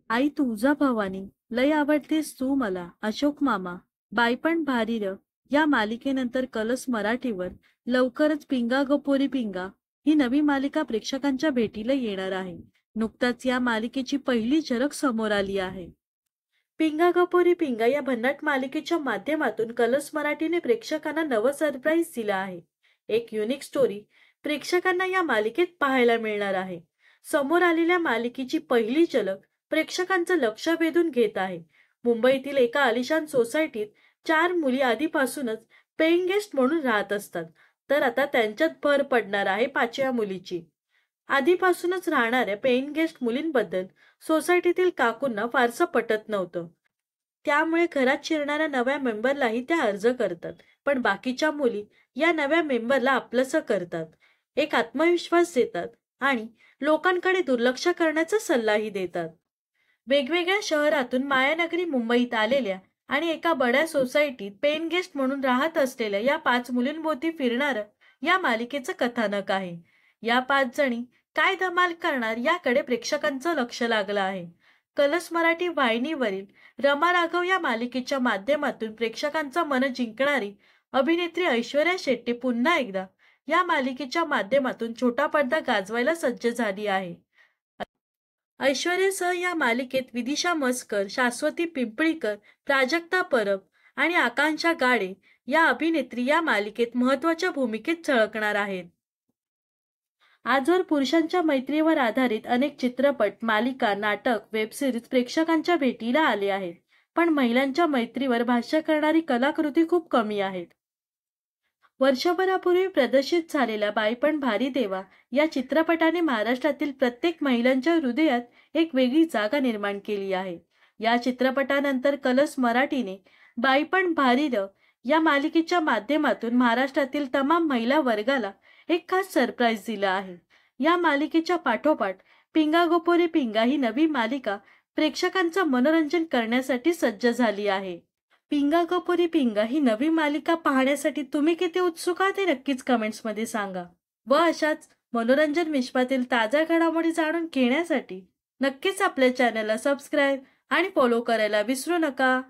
आई तुळजा भवानी, लय आवडतेस तू मला, अशोक मामा, बाईपण भारी र या मालिकेनंतर कलस मराठीवर लवकरच पिंगा ग पोरी पिंगा ही नवी मालिका प्रेक्षकांच्या भेटीला येणार आहे. नुकताच या मालिकेची पहिली झलक समोर आली आहे. पिंगा ग पोरी पिंगा या भन्नाट मालिकेच्या माध्यमातून कलस मराठीने प्रेक्षकांना नवं सरप्राईज दिलं आहे. एक युनिक स्टोरी प्रेक्षकांना या मालिकेत पाहायला मिळणार आहे. समोर आलेल्या मालिकेची पहिली झलक प्रेक्षकांचं लक्ष वेधून घेत आहे. मुंबईतील एका आलिशान सोसायटीत 4 मुली आधीपासूनच पेइंग गेस्ट म्हणून राहत असतात. तर आता त्यांच्यात भर पडणार आहे 5व्या मुलीची. आधीपासूनच राहणाऱ्या पेइंग गेस्ट मुलींबद्दल सोसायटीतील काकूंना फारसं पटत नव्हतं. त्यामुळे घरात शिरणाऱ्या नव्या मेंबरलाही त्या अर्ज करतात. पण बाकीच्या मुली या नव्या मेंबरला आपलंसं करतात, एक आत्मविश्वास देतात आणि लोकांकडे दुर्लक्ष करण्याचा सल्लाही देतात. वेगवेगळ्या शहरातून मायानगरी मुंबईत आलेल्या आणि एका बड्या सोसायटीत पेन गेस्ट म्हणून राहत असलेल्या या 5 मुलींभोवती फिरणारं या मालिकेचं कथानक आहे. या 5 जणी काय धमाल करणार याकडे प्रेक्षकांचं लक्ष लागलं आहे. कलस मराठी वाहिनीवरील रमा राघव या मालिकेच्या माध्यमातून प्रेक्षकांचं मन जिंकणारी अभिनेत्री ऐश्वर्या शेट्टी पुन्हा एकदा या मालिकेच्या माध्यमातून छोटा पडदा गाजवायला सज्ज झाली आहे. ऐश्वर्यासह या मालिकेत विदिशा म्हसकर, शाश्वती पिंपळीकर, प्राजक्ता परब आणि आकांक्षा गाडे या अभिनेत्री या मालिकेत महत्त्वाच्या भूमिकेत झळकणार आहेत. आजवर पुरुषांच्या मैत्रीवर आधारित अनेक चित्रपट, मालिका, नाटक, वेबसिरीज प्रेक्षकांच्या भेटीला आले आहेत. पण महिलांच्या मैत्रीवर भाष्य करणारी कलाकृती खूप कमी आहेत. वर्षभरापूर्वी प्रदर्शित झालेल्या बाईपण भारी देवा या चित्रपटाने महाराष्ट्रातील प्रत्येक महिलांच्या हृदयात एक वेगळी जागा निर्माण केली आहे. या चित्रपटानंतर कलस मराठीने बाईपण भारी र या मालिकेच्या माध्यमातून महाराष्ट्रातील तमाम महिला वर्गाला एक खास सरप्राईज दिला आहे. या मालिकेच्या पाठोपाठ पिंगा गो पोरी पिंगा ही नवी मालिका प्रेक्षकांचं मनोरंजन करण्यासाठी सज्ज झाली आहे. पिंगा ग पोरी पिंगा ही नवी मालिका पाहण्यासाठी तुम्ही किती उत्सुक आहात ते नक्कीच कमेंट्समध्ये सांगा. व अशाच मनोरंजन विश्वातील ताज्या घडामोडी जाणून घेण्यासाठी नक्कीच आपल्या चॅनलला सबस्क्राईब आणि फॉलो करायला विसरू नका.